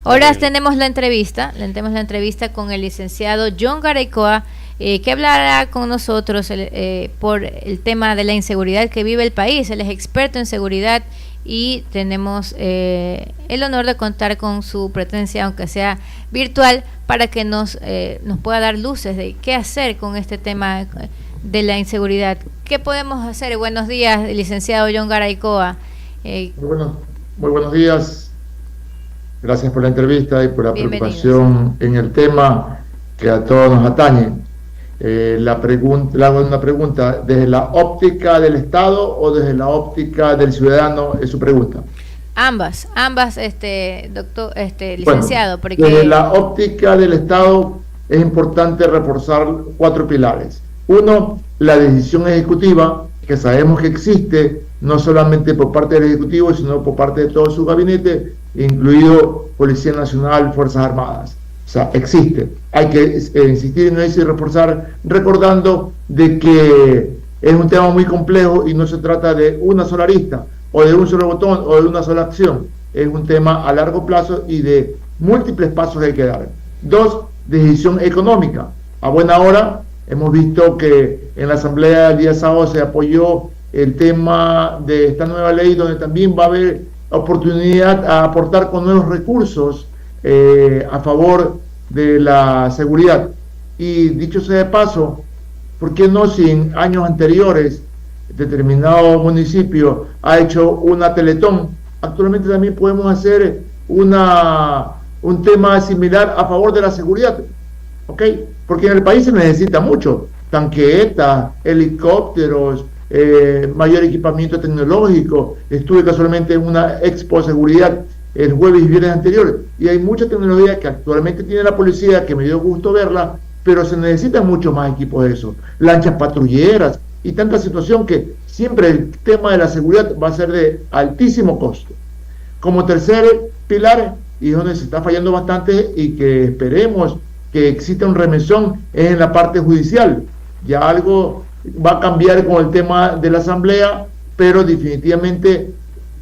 Ahora tenemos la entrevista con el licenciado John Garaycoa, que hablará con nosotros por el tema de la inseguridad que vive el país. Él es experto en seguridad y tenemos el honor de contar con su presencia, aunque sea virtual, para que nos pueda dar luces de qué hacer con este tema de la inseguridad. ¿Qué podemos hacer? Buenos días, licenciado John Garaycoa. Muy buenos días. Gracias por la entrevista y por la preocupación en el tema que a todos nos atañe. Le hago una pregunta, ¿desde la óptica del Estado o desde la óptica del ciudadano? Es su pregunta. Ambas, doctor, licenciado. Bueno, desde la óptica del Estado es importante reforzar 4 pilares. 1, la decisión ejecutiva, que sabemos que existe, no solamente por parte del Ejecutivo, sino por parte de todo su gabinete, incluido Policía Nacional, Fuerzas Armadas. O sea, existe. Hay que insistir en eso y reforzar, recordando de que es un tema muy complejo y no se trata de una sola arista, o de un solo botón, o de una sola acción. Es un tema a largo plazo y de múltiples pasos que hay que dar. 2, decisión económica. A buena hora, hemos visto que en la Asamblea el día sábado se apoyó el tema de esta nueva ley, donde también va a haber oportunidad a aportar con nuevos recursos a favor de la seguridad. Y dicho sea de paso, ¿por qué no, si en años anteriores determinado municipio ha hecho una teletón, actualmente también podemos hacer un tema similar a favor de la seguridad? ¿Ok? Porque en el país se necesita mucho, tanquetas, helicópteros, mayor equipamiento tecnológico. Estuve casualmente en una expo de seguridad el jueves y viernes anteriores, y hay mucha tecnología que actualmente tiene la policía, que me dio gusto verla, pero se necesitan mucho más equipos de eso, lanchas patrulleras y tanta situación, que siempre el tema de la seguridad va a ser de altísimo costo. Como tercer pilar, y donde se está fallando bastante y que esperemos que exista un remesón, es en la parte judicial. Ya algo va a cambiar con el tema de la asamblea, pero definitivamente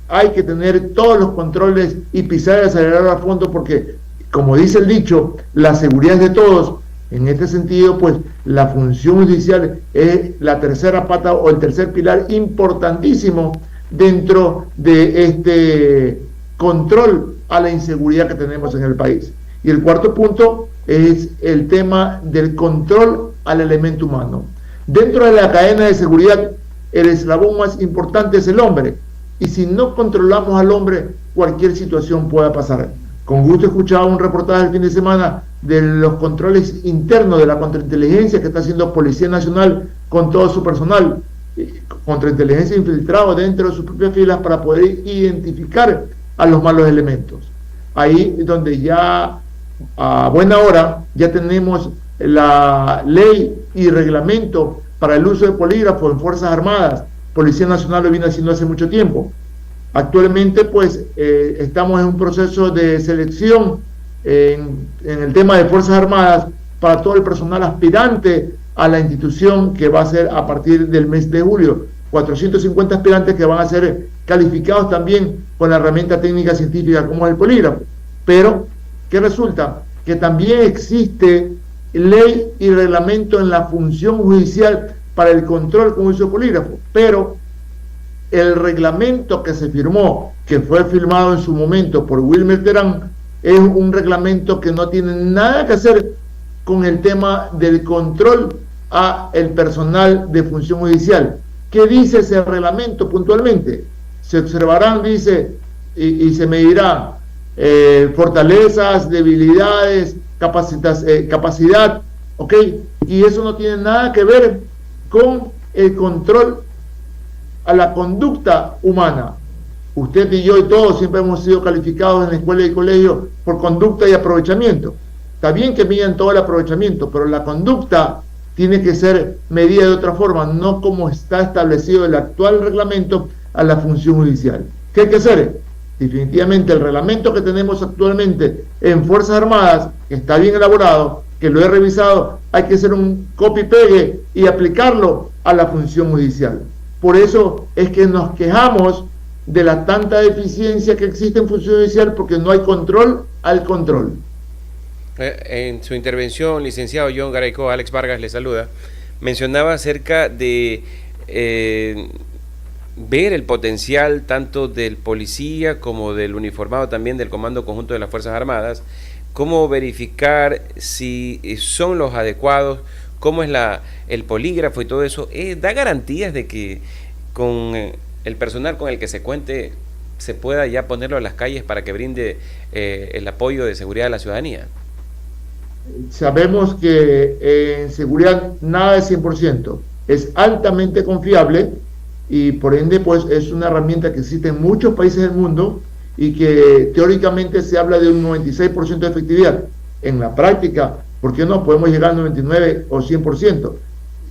hay que tener todos los controles y pisar el acelerador a fondo, porque, como dice el dicho, la seguridad es de todos. En este sentido, pues la función judicial es la tercera pata o el tercer pilar importantísimo dentro de este control a la inseguridad que tenemos en el país. Y el cuarto punto es el tema del control al elemento humano. Dentro de la cadena de seguridad, el eslabón más importante es el hombre, y si no controlamos al hombre, cualquier situación pueda pasar. Con gusto escuchaba un reportaje el fin de semana de los controles internos de la contrainteligencia que está haciendo Policía Nacional con todo su personal, contrainteligencia infiltrado dentro de sus propias filas para poder identificar a los malos elementos. Ahí donde ya a buena hora ya tenemos la ley y reglamento para el uso de polígrafo en Fuerzas Armadas. Policía Nacional lo viene haciendo hace mucho tiempo. Actualmente pues estamos en un proceso de selección en el tema de Fuerzas Armadas para todo el personal aspirante a la institución, que va a ser a partir del mes de julio. 450 aspirantes que van a ser calificados también con la herramienta técnica científica como es el polígrafo. Pero, ¿qué resulta? Que también existe ley y reglamento en la función judicial para el control con uso de polígrafo, pero el reglamento que se firmó, que fue firmado en su momento por Wilmer Terán, es un reglamento que no tiene nada que hacer con el tema del control a el personal de función judicial. ¿Qué dice ese reglamento puntualmente? Se observarán, dice, y se medirá fortalezas, debilidades, capacidad, ¿ok? Y eso no tiene nada que ver con el control a la conducta humana. Usted y yo y todos siempre hemos sido calificados en la escuela y colegio por conducta y aprovechamiento. Está bien que midan todo el aprovechamiento, pero la conducta tiene que ser medida de otra forma, no como está establecido el actual reglamento a la función judicial. ¿Qué hay que hacer? Definitivamente el reglamento que tenemos actualmente en Fuerzas Armadas, que está bien elaborado, que lo he revisado, hay que hacer un copy-pegue y aplicarlo a la función judicial. Por eso es que nos quejamos de la tanta deficiencia que existe en función judicial porque no hay control al control. En su intervención, licenciado John Garaycoa, Alex Vargas le saluda, mencionaba acerca de ver el potencial tanto del policía como del uniformado, también del Comando Conjunto de las Fuerzas Armadas, cómo verificar si son los adecuados, cómo es el polígrafo y todo eso. ¿Da garantías de que con el personal con el que se cuente se pueda ya ponerlo a las calles para que brinde el apoyo de seguridad a la ciudadanía? Sabemos que en seguridad nada es 100%, es altamente confiable y por ende pues es una herramienta que existe en muchos países del mundo y que teóricamente se habla de un 96% de efectividad. En la práctica, ¿por qué no podemos llegar al 99 o 100%?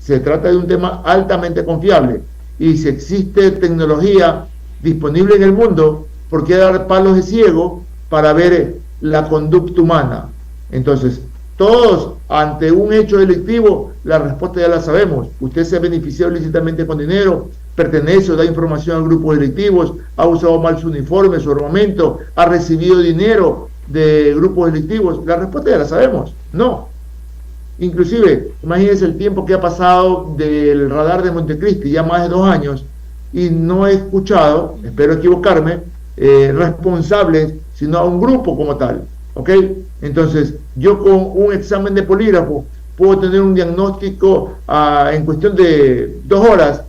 Se trata de un tema altamente confiable y si existe tecnología disponible en el mundo, ¿por qué dar palos de ciego para ver la conducta humana? Entonces, todos ante un hecho delictivo, la respuesta ya la sabemos. Usted se ha beneficiado ilícitamente con dinero, pertenece o da información a grupos delictivos, ha usado mal su uniforme, su armamento, ha recibido dinero de grupos delictivos. La respuesta ya la sabemos, no. Inclusive, imagínense el tiempo que ha pasado del radar de Montecristi, ya más de 2 años, y no he escuchado, espero equivocarme, responsables, sino a un grupo como tal. ¿Ok? Entonces, yo con un examen de polígrafo puedo tener un diagnóstico en cuestión de 2 horas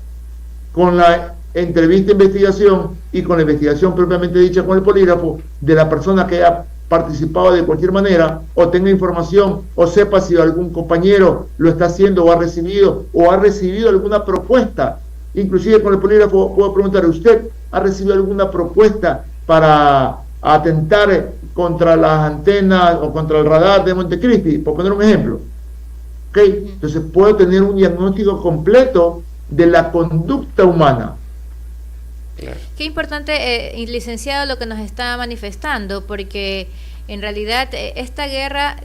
con la entrevista de investigación y con la investigación propiamente dicha con el polígrafo de la persona que haya participado de cualquier manera o tenga información o sepa si algún compañero lo está haciendo o ha recibido alguna propuesta. Inclusive con el polígrafo puedo preguntar, ¿usted ha recibido alguna propuesta para atentar contra las antenas o contra el radar de Montecristi, por poner un ejemplo? ¿Okay? Entonces puedo tener un diagnóstico completo de la conducta humana. Qué importante, licenciado, lo que nos está manifestando, porque en realidad esta guerra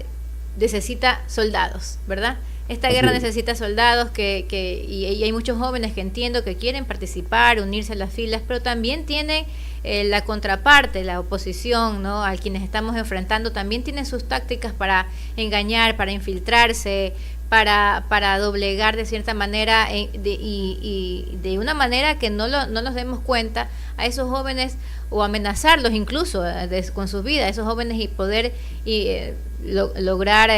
necesita soldados, ¿verdad? Esta guerra necesita soldados y hay muchos jóvenes que entiendo que quieren participar, unirse a las filas, pero también tienen la contraparte, la oposición, ¿no? A quienes estamos enfrentando, también tienen sus tácticas para engañar, para infiltrarse, para doblegar de cierta manera y de una manera que no nos demos cuenta a esos jóvenes o amenazarlos incluso con sus vidas, esos jóvenes y poder lograr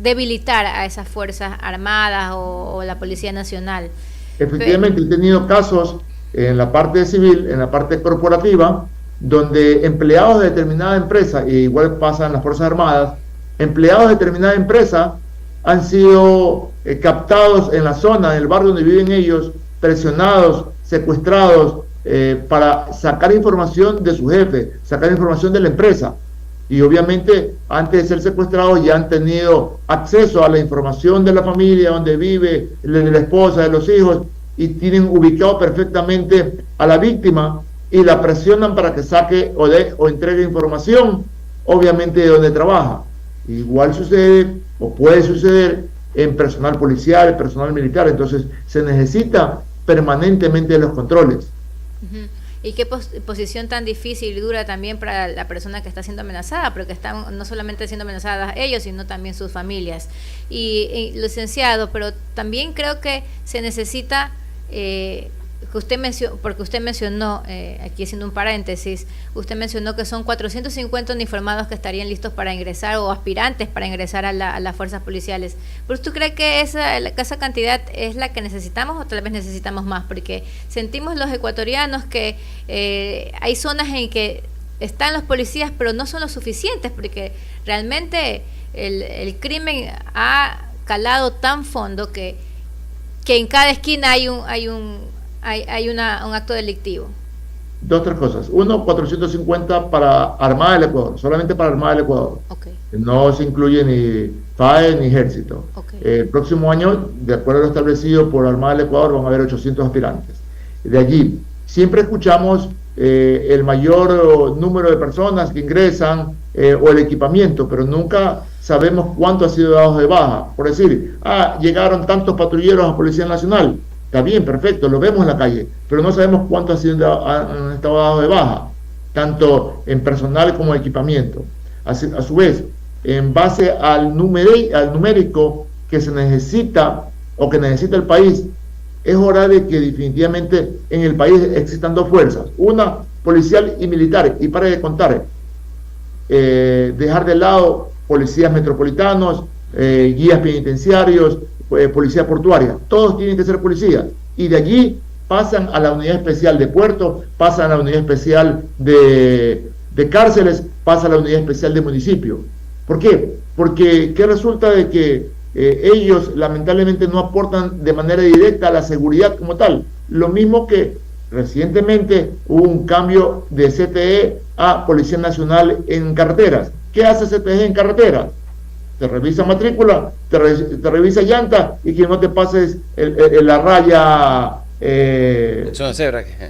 debilitar a esas fuerzas armadas o la Policía Nacional. Efectivamente, he tenido casos en la parte civil, en la parte corporativa, donde empleados de determinada empresa, y igual pasa en las Fuerzas Armadas, empleados de determinada empresa han sido captados en la zona, en el barrio donde viven ellos, presionados, secuestrados, para sacar información de su jefe, sacar información de la empresa. Y obviamente antes de ser secuestrados ya han tenido acceso a la información de la familia, donde vive, de la esposa, de los hijos, y tienen ubicado perfectamente a la víctima y la presionan para que saque o entregue información, obviamente de donde trabaja. Igual sucede o puede suceder en personal policial, personal militar, entonces se necesita permanentemente los controles. Y qué posición tan difícil y dura también para la persona que está siendo amenazada, porque están no solamente siendo amenazadas ellos, sino también sus familias. Y licenciado, pero también creo que se necesita, porque usted mencionó, aquí haciendo un paréntesis, usted mencionó que son 450 uniformados que estarían listos para ingresar o aspirantes para ingresar a las fuerzas policiales. ¿Pero usted cree que esa cantidad es la que necesitamos o tal vez necesitamos más? Porque sentimos los ecuatorianos que hay zonas en que están los policías pero no son lo suficientes, porque realmente el crimen ha calado tan fondo que en cada esquina hay un acto delictivo. 2-3 cosas. 1, 450 para Armada del Ecuador, solamente para Armada del Ecuador. Okay. No se incluye ni FAE ni Ejército. Okay. El próximo año, de acuerdo a lo establecido por Armada del Ecuador, van a haber 800 aspirantes. De allí, siempre escuchamos el mayor número de personas que ingresan o el equipamiento, pero nunca sabemos cuánto ha sido dado de baja. Por decir, llegaron tantos patrulleros a Policía Nacional. está bien, perfecto, lo vemos en la calle, pero no sabemos cuántos han estado dados de baja, tanto en personal como en equipamiento. A su vez, en base al numérico que se necesita o que necesita el país, es hora de que definitivamente en el país existan dos fuerzas, una policial y militar, y para de contar, dejar de lado policías metropolitanos, guías penitenciarios, policía portuaria, todos tienen que ser policías, y de allí pasan a la unidad especial de puertos, pasan a la unidad especial de cárceles, pasan a la unidad especial de municipio. ¿Por qué? Porque ¿qué resulta de que ellos lamentablemente no aportan de manera directa a la seguridad como tal? Lo mismo que recientemente hubo un cambio de CTE a Policía Nacional en carreteras. ¿Qué hace CTE en carreteras? Te revisa matrícula, te revisa llanta, y que no te pases la raya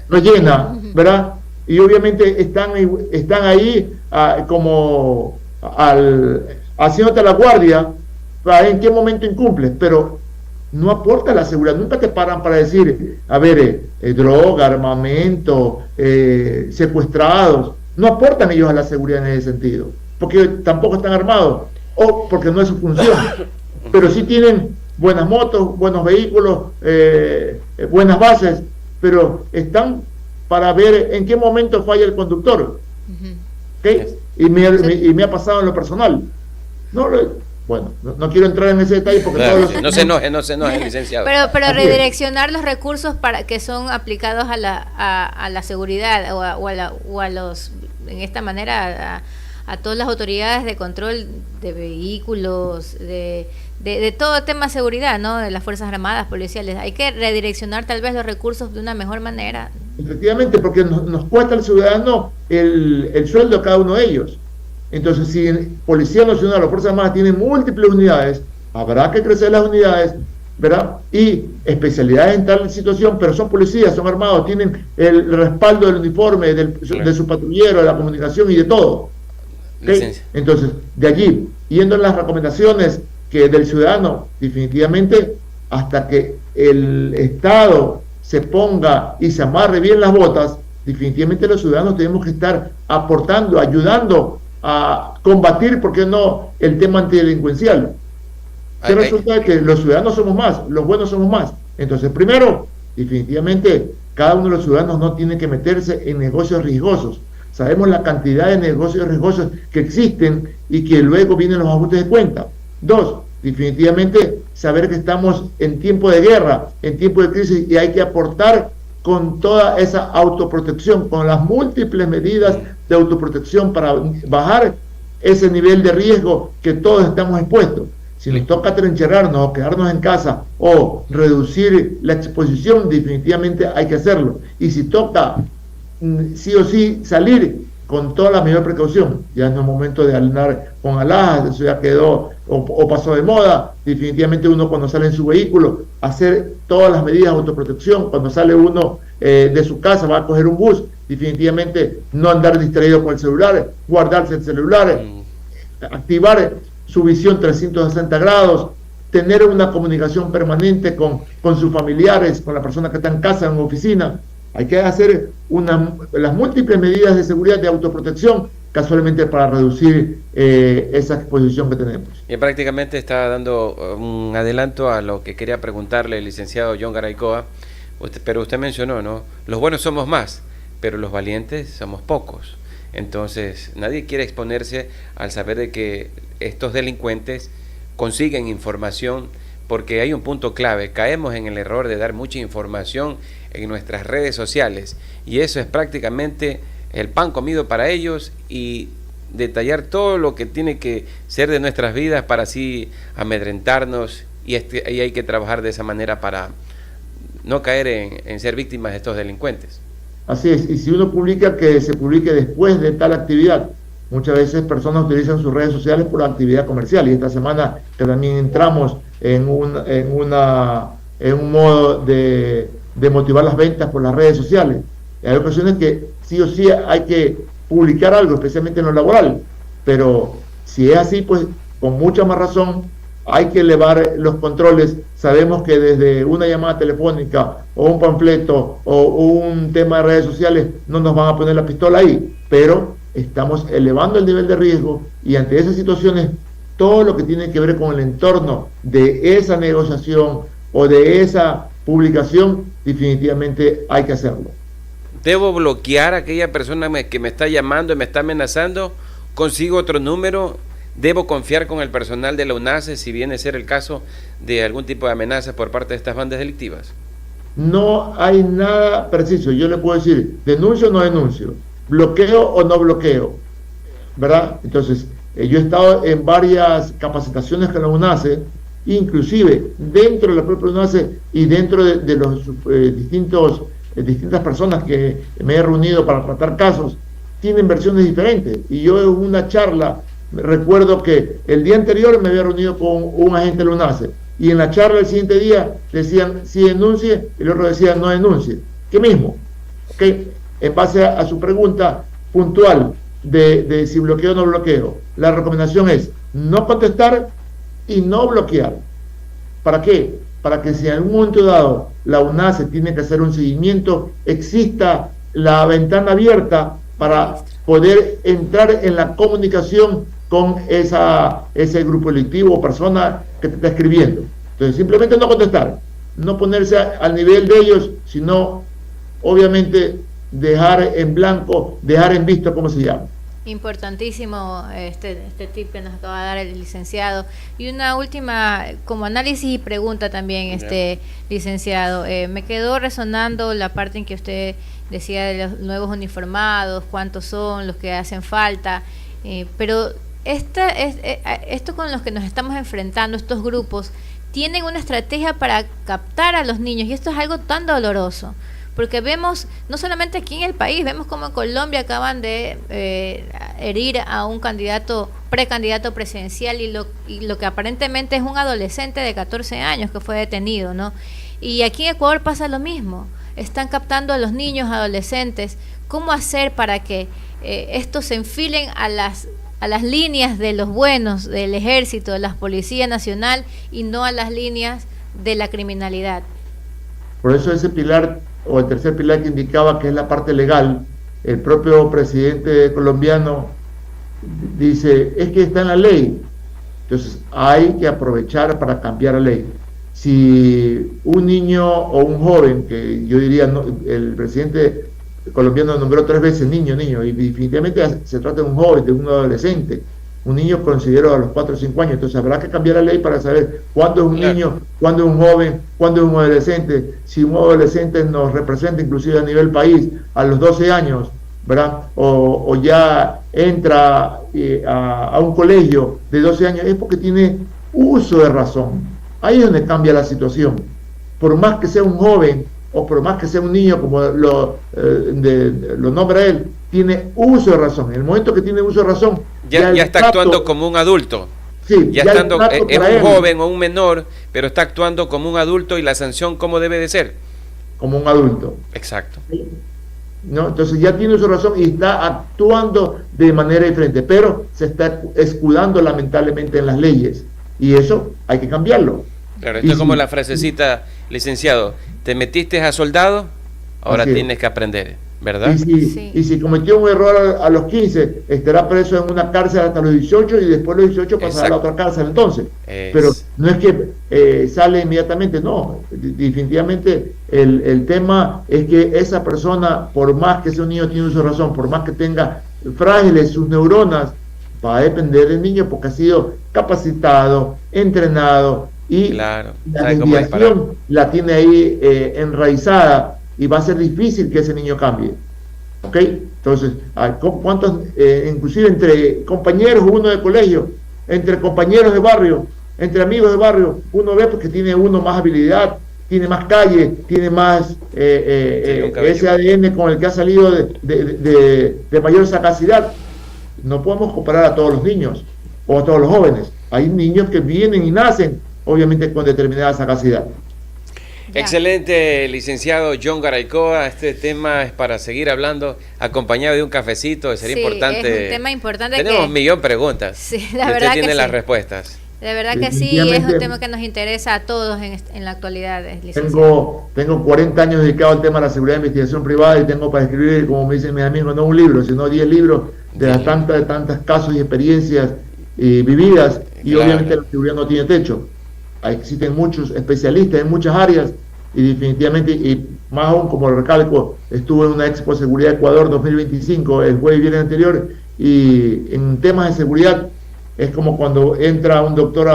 rellena, ¿verdad? Y obviamente están ahí como haciéndote la guardia para en qué momento incumples, pero no aporta la seguridad. Nunca te paran para decir, a ver, droga, armamento, secuestrados. No aportan ellos a la seguridad en ese sentido, porque tampoco están armados o porque no es su función, pero sí tienen buenas motos, buenos vehículos, buenas bases, pero están para ver en qué momento falla el conductor. ¿Okay? Y me ha pasado en lo personal. No quiero entrar en ese detalle porque claro, no se enoje, licenciado. Pero redireccionar los recursos para que son aplicados a la seguridad o a los, en esta manera, a todas las autoridades de control de vehículos, de todo tema de seguridad, ¿no? De las Fuerzas Armadas, policiales. Hay que redireccionar tal vez los recursos de una mejor manera. Efectivamente, porque nos cuesta al ciudadano el sueldo a cada uno de ellos. Entonces, si Policía Nacional o Fuerzas Armadas tienen múltiples unidades, habrá que crecer las unidades, ¿verdad? Y especialidades en tal situación, pero son policías, son armados, tienen el respaldo del uniforme, de su patrullero, de la comunicación y de todo. ¿Okay? Entonces, de allí, yendo en las recomendaciones que del ciudadano, definitivamente, hasta que el Estado se ponga y se amarre bien las botas, definitivamente los ciudadanos tenemos que estar aportando, ayudando a combatir, ¿por qué no?, el tema antidelincuencial. ¿Qué resulta? De que los ciudadanos somos más, los buenos somos más. Entonces, primero, definitivamente, cada uno de los ciudadanos no tiene que meterse en negocios riesgosos. Sabemos la cantidad de negocios riesgosos que existen y que luego vienen los ajustes de cuenta. Dos, definitivamente, saber que estamos en tiempo de guerra, en tiempo de crisis, y hay que aportar con toda esa autoprotección, con las múltiples medidas de autoprotección para bajar ese nivel de riesgo que todos estamos expuestos. Si nos toca trincherarnos o quedarnos en casa o reducir la exposición, definitivamente hay que hacerlo. Y si toca sí o sí salir, con toda la mayor precaución. Ya no es momento de andar con alhajas, eso ya quedó o pasó de moda. Definitivamente uno, cuando sale en su vehículo, hacer todas las medidas de autoprotección. Cuando sale uno de su casa, va a coger un bus, definitivamente no andar distraído con el celular, guardarse el celular, activar su visión 360 grados, tener una comunicación permanente con sus familiares, con la persona que está en casa, en oficina. Hay que hacer las múltiples medidas de seguridad, de autoprotección, casualmente para reducir esa exposición que tenemos. Y prácticamente está dando un adelanto a lo que quería preguntarle el licenciado John Garaycoa, pero usted mencionó, ¿no? Los buenos somos más, pero los valientes somos pocos. Entonces, nadie quiere exponerse al saber de que estos delincuentes consiguen información, porque hay un punto clave: caemos en el error de dar mucha información en nuestras redes sociales, y eso es prácticamente el pan comido para ellos, y detallar todo lo que tiene que ser de nuestras vidas para así amedrentarnos, y hay que trabajar de esa manera para no caer en ser víctimas de estos delincuentes. Así es, y si uno publica, que se publique después de tal actividad. Muchas veces personas utilizan sus redes sociales por actividad comercial, y esta semana que también entramos en un modo de motivar las ventas por las redes sociales. Hay ocasiones que sí o sí hay que publicar algo, especialmente en lo laboral, pero si es así, pues con mucha más razón hay que elevar los controles. Sabemos que desde una llamada telefónica o un panfleto o un tema de redes sociales no nos van a poner la pistola ahí, pero estamos elevando el nivel de riesgo y ante esas situaciones todo lo que tiene que ver con el entorno de esa negociación o de esa publicación definitivamente hay que hacerlo. ¿Debo bloquear a aquella persona que me está llamando y me está amenazando? ¿Consigo otro número? ¿Debo confiar con el personal de la UNACE si viene a ser el caso de algún tipo de amenaza por parte de estas bandas delictivas? No hay nada preciso. Yo le puedo decir, denuncio o no denuncio, bloqueo o no bloqueo, ¿verdad? Entonces, yo he estado en varias capacitaciones con la UNACE, inclusive dentro de la propia UNACE y dentro de los distintas personas que me he reunido para tratar casos, tienen versiones diferentes. Y yo en una charla recuerdo que el día anterior me había reunido con un agente de la UNACE y en la charla el siguiente día decían sí denuncie y el otro decía no denuncie. ¿Qué mismo? ¿Okay? En base a su pregunta puntual de si bloqueo o no bloqueo, la recomendación es no contestar y no bloquear. ¿Para qué? Para que si en algún momento dado la UNACE tiene que hacer un seguimiento, exista la ventana abierta para poder entrar en la comunicación con ese grupo delictivo o persona que te está escribiendo. Entonces simplemente no contestar, no ponerse al nivel de ellos, sino obviamente dejar en blanco, dejar en visto cómo se llama. Importantísimo este tip que nos acaba de dar el licenciado. Y una última, como análisis y pregunta también, licenciado. Me quedó resonando la parte en que usted decía de los nuevos uniformados, cuántos son, los que hacen falta, pero esto con los que nos estamos enfrentando, estos grupos, tienen una estrategia para captar a los niños y esto es algo tan doloroso. Porque vemos, no solamente aquí en el país, vemos como en Colombia acaban de herir a un precandidato presidencial y lo que aparentemente es un adolescente de 14 años que fue detenido, ¿no? Y aquí en Ecuador pasa lo mismo, están captando a los niños, adolescentes. ¿Cómo hacer para que estos se enfilen a las líneas de los buenos, del ejército, de la Policía Nacional y no a las líneas de la criminalidad? Por eso ese pilar o el tercer pilar que indicaba que es la parte legal, el propio presidente colombiano dice, es que está en la ley, entonces hay que aprovechar para cambiar la ley. Si un niño o un joven, que yo diría, no, el presidente colombiano nombró 3 veces niño, y definitivamente se trata de un joven, de un adolescente, un niño considero a los 4 o 5 años, entonces habrá que cambiar la ley para saber cuándo es un niño, cuándo es un joven, cuándo es un adolescente. Si un adolescente nos representa inclusive a nivel país a los 12 años, ¿verdad? O ya entra a un colegio de 12 años, es porque tiene uso de razón. Ahí es donde cambia la situación. Por más que sea un joven o por más que sea un niño, como lo nombra él, tiene uso de razón. En el momento que tiene uso de razón, ya está actuando como un adulto. Sí, ya estando, es un joven o un menor, pero está actuando como un adulto y la sanción, ¿cómo debe de ser? Como un adulto. Exacto. ¿No? Entonces ya tiene su razón y está actuando de manera diferente, pero se está escudando lamentablemente en las leyes y eso hay que cambiarlo. Claro, esto es como la frasecita, licenciado, te metiste a soldado, ahora tienes que aprender, ¿verdad? Y si cometió un error a los 15, estará preso en una cárcel hasta los 18 y después de los 18 pasará a la otra cárcel entonces. Pero no es que sale inmediatamente, no. Definitivamente el tema es que esa persona, por más que sea un niño tiene su razón, por más que tenga frágiles sus neuronas, va a depender del niño porque ha sido capacitado, entrenado y la desviación la tiene ahí enraizada. Y va a ser difícil que ese niño cambie. ¿Ok? Entonces, ¿cuántos, inclusive entre compañeros, uno de colegio, entre compañeros de barrio, entre amigos de barrio, uno ve porque tiene uno más habilidad, tiene más calle, tiene más ese ADN con el que ha salido de mayor sagacidad? No podemos comparar a todos los niños o a todos los jóvenes. Hay niños que vienen y nacen, obviamente, con determinada sagacidad. Excelente, licenciado John Garaycoa. Este tema es para seguir hablando acompañado de un cafecito. Sería importante. Es un tema importante. Tenemos 1.000.000 de preguntas. Sí, la verdad usted tiene que las sí. respuestas. De verdad que sí, es un tema que nos interesa a todos en la actualidad, licenciado. Tengo 40 años dedicado al tema de la seguridad de investigación privada y tengo para escribir, como me dicen mis amigos, no un libro, sino 10 libros de las tantas casos y experiencias vividas, y claro. Obviamente la seguridad no tiene techo. Existen muchos especialistas en muchas áreas y definitivamente, y más aún, como lo recalco, estuve en una Expo Seguridad Ecuador 2025 el jueves y viernes anterior, y en temas de seguridad es como cuando entra un doctor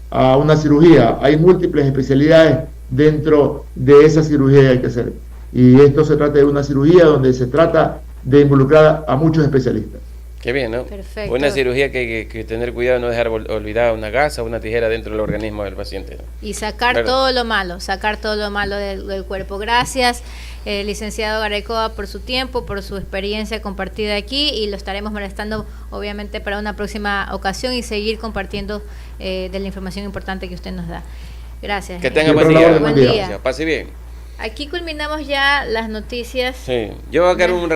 a una cirugía, hay múltiples especialidades dentro de esa cirugía que hay que hacer, y esto se trata de una cirugía donde se trata de involucrar a muchos especialistas. Qué bien, ¿no? Perfecto. Una cirugía que hay que tener cuidado, no dejar olvidada una gasa o una tijera dentro del organismo del paciente, ¿no? Y sacar todo lo malo del cuerpo. Gracias, licenciado Garecoa, por su tiempo, por su experiencia compartida aquí, y lo estaremos molestando obviamente para una próxima ocasión y seguir compartiendo de la información importante que usted nos da. Gracias. Que tenga buen día. Buen día. Pase bien. Aquí culminamos ya las noticias. Sí. Yo voy a quedar un